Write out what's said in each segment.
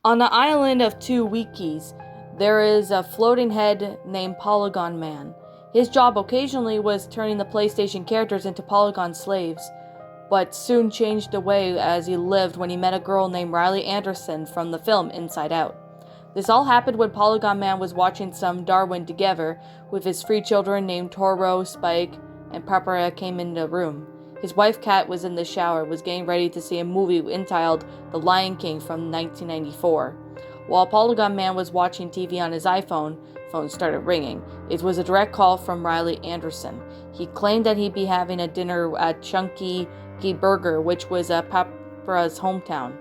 On the island of Two Wikis, there is a floating head named Polygon Man. His job occasionally was turning the PlayStation characters into Polygon slaves, but soon changed away as he lived when he met a girl named Riley Anderson from the film Inside Out. This all happened when Polygon Man was watching some Darwin together with his three children named Toro, Spike, and Papaya came in the room. His wife Kat was in the shower, was getting ready to see a movie entitled The Lion King from 1994. While Polygon Man was watching TV on his iPhone, phone started ringing. It was a direct call from Riley Anderson. He claimed that he'd be having a dinner at Chunky Burger, which was Papa's hometown.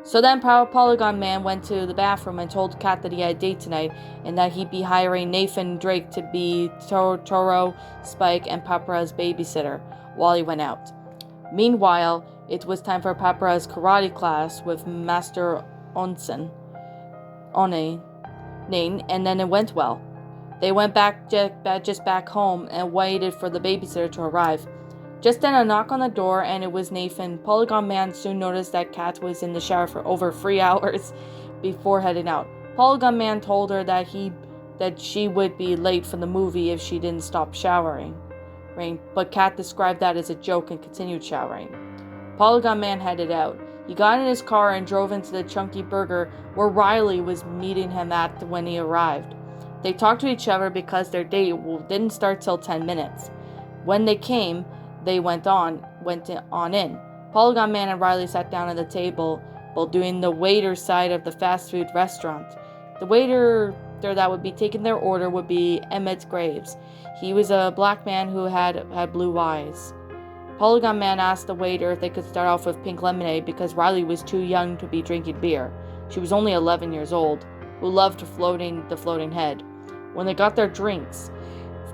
So then Polygon Man went to the bathroom and told Kat that he had a date tonight and that he'd be hiring Nathan Drake to be Toro, Spike, and Papa's babysitter while he went out. Meanwhile, it was time for Papa's karate class with Master One, and then it went well. They went back home and waited for the babysitter to arrive. Just then a knock on the door, and it was Nathan. Polygon Man soon noticed that Kat was in the shower for over 3 hours before heading out. Polygon Man told her that she would be late for the movie if she didn't stop showering. But Kat described that as a joke and continued showering. Polygon Man headed out. He got in his car and drove into the Chunky Burger where Riley was meeting him at when he arrived. They talked to each other because their date didn't start till 10 minutes. When they came, they went on in. Polygon Man and Riley sat down at the table while doing the waiter side of the fast food restaurant. The waiter that would be taking their order would be Emmett Graves. He was a black man who had blue eyes. Polygon Man asked the waiter if they could start off with pink lemonade because Riley was too young to be drinking beer. She was only 11 years old, who loved the floating head. When they got their drinks,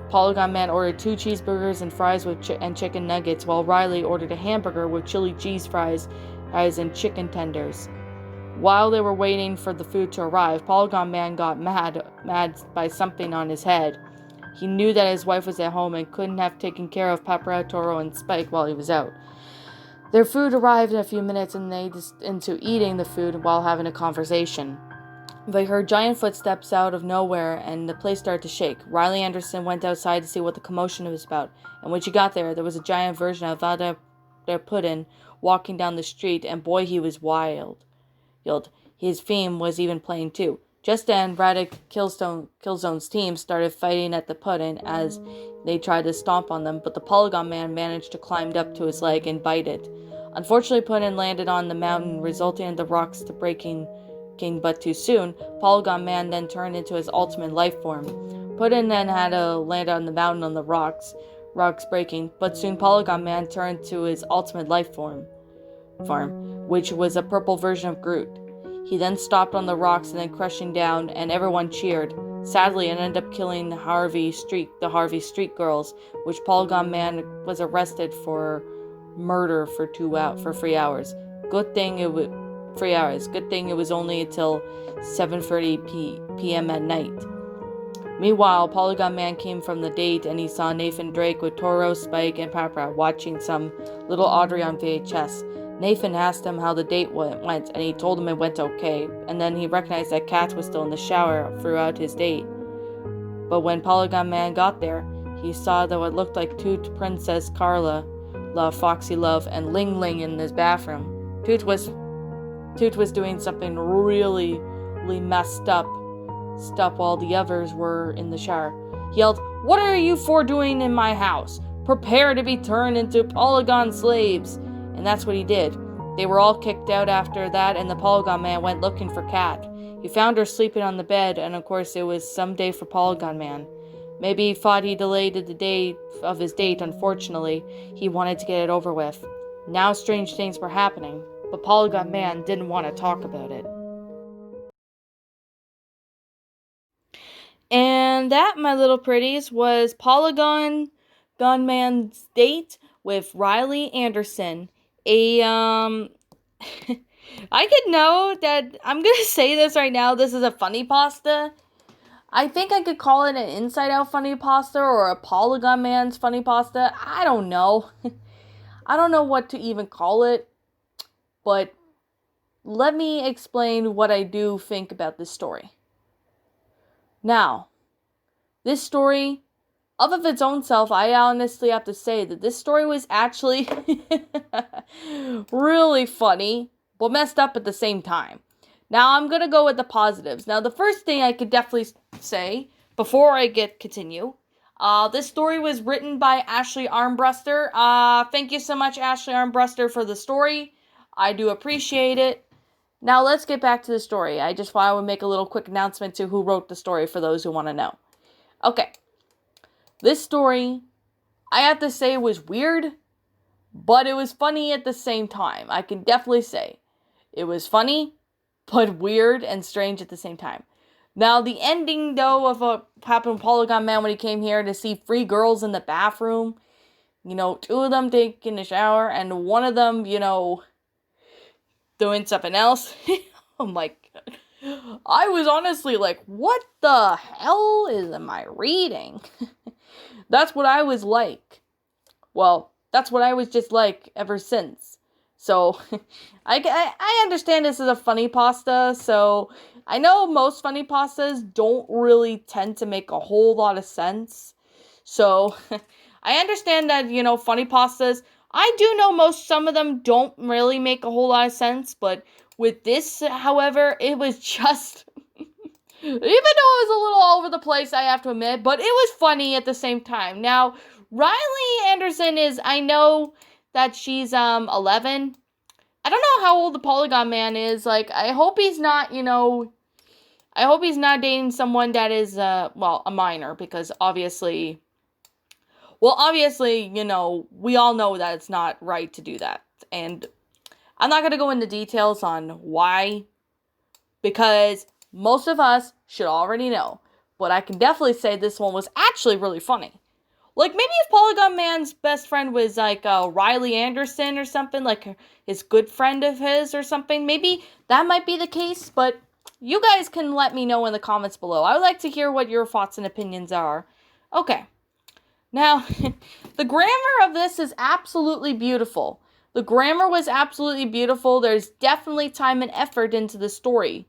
Polygon Man ordered 2 cheeseburgers and fries and chicken nuggets, while Riley ordered a hamburger with chili cheese fries and chicken tenders. While they were waiting for the food to arrive, Polygon Man got mad by something on his head. He knew that his wife was at home and couldn't have taken care of Papa, Toro, and Spike while he was out. Their food arrived in a few minutes, and they just into eating the food while having a conversation. They heard giant footsteps out of nowhere, and the place started to shake. Riley Anderson went outside to see what the commotion was about, and when she got there was a giant version of Vada Puddin walking down the street, and boy, he was wild. His theme was even playing too. Just then, Radic Killzone's team started fighting at the Puddin as they tried to stomp on them, but the Polygon Man managed to climb up to his leg and bite it. Unfortunately, Puddin landed on the mountain, resulting in the rocks to breaking. But too soon, Polygon Man then turned into his ultimate life form. Puddin then had to land on the mountain on the rocks breaking, but soon Polygon Man turned to his ultimate life form, which was a purple version of Groot. He then stopped on the rocks and then crushing down, and everyone cheered. Sadly, it ended up killing the Harvey Street Girls, which Polygon Man was arrested for murder for 3 hours. Good thing it was 3 hours. Good thing it was only until 7:30 p.m. at night. Meanwhile, Polygon Man came from the date and he saw Nathan Drake with Toro, Spike, and Papa watching some Little Audrey on VHS. Nathan asked him how the date went, and he told him it went okay, and then he recognized that Kat was still in the shower throughout his date. But when Polygon Man got there, he saw that what looked like Toot, Princess Carla, Foxy Love, and Ling Ling in his bathroom. Toot was doing something really messed up while the others were in the shower. He yelled, "What are you four doing in my house? Prepare to be turned into Polygon slaves!" And that's what he did. They were all kicked out after that, and the Polygon Man went looking for Kat. He found her sleeping on the bed, and of course it was some day for Polygon Man. Maybe he thought he delayed the day of his date. Unfortunately, he wanted to get it over with. Now strange things were happening, but Polygon Man didn't want to talk about it. And that, my little pretties, was Polygon Man's date with Riley Anderson. I could know that I'm gonna say this right now. This is a funny pasta. I think I could call it an Inside Out funny pasta or a Polygon Man's funny pasta. I don't know. I don't know what to even call it. But let me explain what I do think about this story. Now, this story, of its own self, I honestly have to say that this story was actually really funny, but messed up at the same time. Now, I'm going to go with the positives. Now, the first thing I could definitely say, before I continue, this story was written by Ashley Armbruster. Thank you so much, Ashley Armbruster, for the story. I do appreciate it. Now, let's get back to the story. I just thought I would make a little quick announcement to who wrote the story for those who want to know. Okay. This story, I have to say, was weird, but it was funny at the same time. I can definitely say it was funny, but weird and strange at the same time. Now, the ending, though, of what happened with Polygon Man when he came here to see 3 girls in the bathroom, 2 of them taking a shower, and one of them, doing something else. Oh my god. I was honestly like, what the hell am I reading? That's what I was like. Well, that's what I was just like ever since. So, I understand this is a funny pasta, so I know most funny pastas don't really tend to make a whole lot of sense. So, I understand that, funny pastas, I do know some of them don't really make a whole lot of sense, but with this, however, it was just, even though it was a little all over the place, I have to admit, but it was funny at the same time. Now, Riley Anderson I know that she's 11. I don't know how old the Polygon Man is. Like, I hope he's not, I hope he's not dating someone that is, a minor, because obviously, we all know that it's not right to do that. And I'm not going to go into details on why, because most of us should already know. But I can definitely say this one was actually really funny. Like, maybe if Polygon Man's best friend was, like, Riley Anderson or something, like his good friend of his or something, maybe that might be the case, but you guys can let me know in the comments below. I would like to hear what your thoughts and opinions are. Okay. Now, the grammar of this is absolutely beautiful. The grammar was absolutely beautiful. There's definitely time and effort into the story.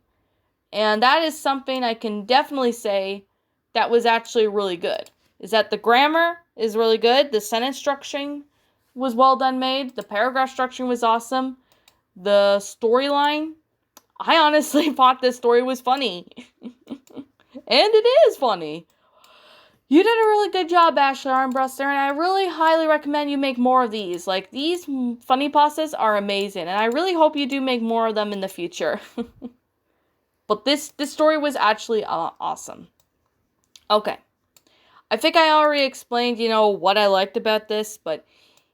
And that is something I can definitely say that was actually really good. Is that the grammar is really good. The sentence structuring was well done made. The paragraph structuring was awesome. The storyline, I honestly thought this story was funny. And it is funny. You did a really good job, Ashley Armbruster, and I really highly recommend you make more of these. Like, these funny pastas are amazing, and I really hope you do make more of them in the future. But this story was actually awesome. Okay. I think I already explained, what I liked about this, but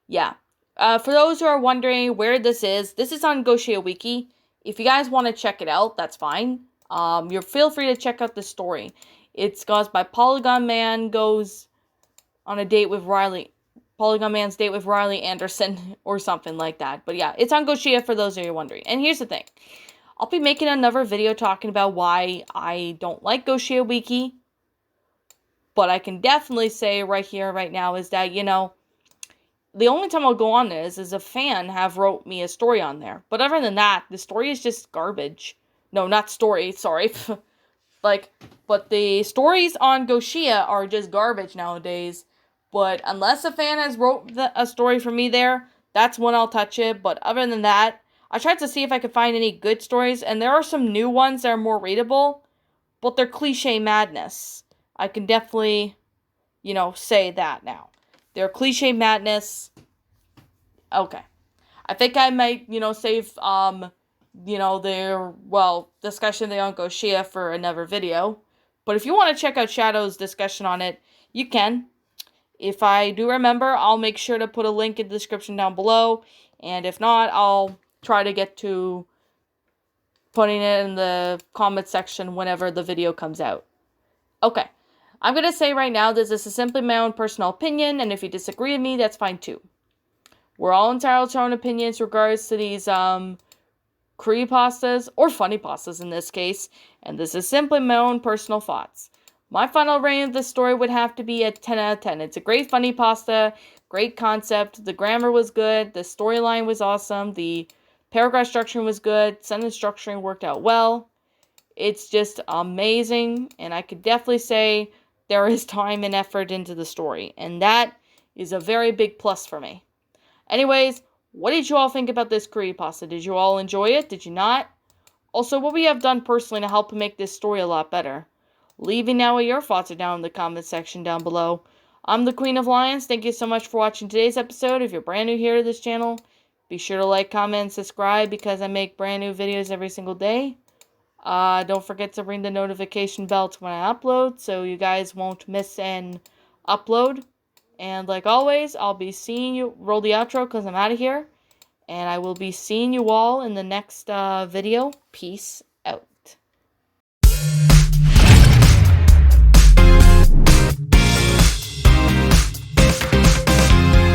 yeah. For those who are wondering where this is on Goshia Wiki. If you guys want to check it out, that's fine. You feel free to check out the story. It's goes by Polygon Man goes on a date with Riley. Polygon Man's date with Riley Anderson or something like that. But yeah, it's on Goshia for those of you wondering. And here's the thing. I'll be making another video talking about why I don't like Goshia Wiki. But I can definitely say right here, right now, is that, the only time I'll go on this is a fan have wrote me a story on there. But other than that, the story is just garbage. No, not story, sorry. But the stories on Goshia are just garbage nowadays. But unless a fan has wrote a story for me there, that's when I'll touch it. But other than that, I tried to see if I could find any good stories. And there are some new ones that are more readable. But they're cliche madness. I can definitely, say that now. They're cliche madness. Okay. I think I might, save, their, discussion there on Goshia for another video. But if you want to check out Shadow's discussion on it, you can. If I do remember, I'll make sure to put a link in the description down below. And if not, I'll try to get to putting it in the comment section whenever the video comes out. Okay. I'm going to say right now, this is simply my own personal opinion. And if you disagree with me, that's fine too. We're all entitled to our own opinions regards to these, creepypastas, or funny pastas in this case, and this is simply my own personal thoughts. My final rating of this story would have to be a 10 out of 10. It's a great funny pasta, great concept, the grammar was good, the storyline was awesome, the Paragraph structuring was good. Sentence structuring worked out well. It's just amazing, and I could definitely say there is time and effort into the story, and that is a very big plus for me. Anyways, what did you all think about this creepypasta? Did you all enjoy it? Did you not? Also, what we have done personally to help make this story a lot better? Leave me now what your thoughts are down in the comment section down below. I'm the Queen of Lions. Thank you so much for watching today's episode. If you're brand new here to this channel, be sure to like, comment, and subscribe because I make brand new videos every single day. Don't forget to ring the notification bell when I upload so you guys won't miss an upload. And like always, I'll be seeing you. Roll the outro because I'm out of here. And I will be seeing you all in the next video. Peace out.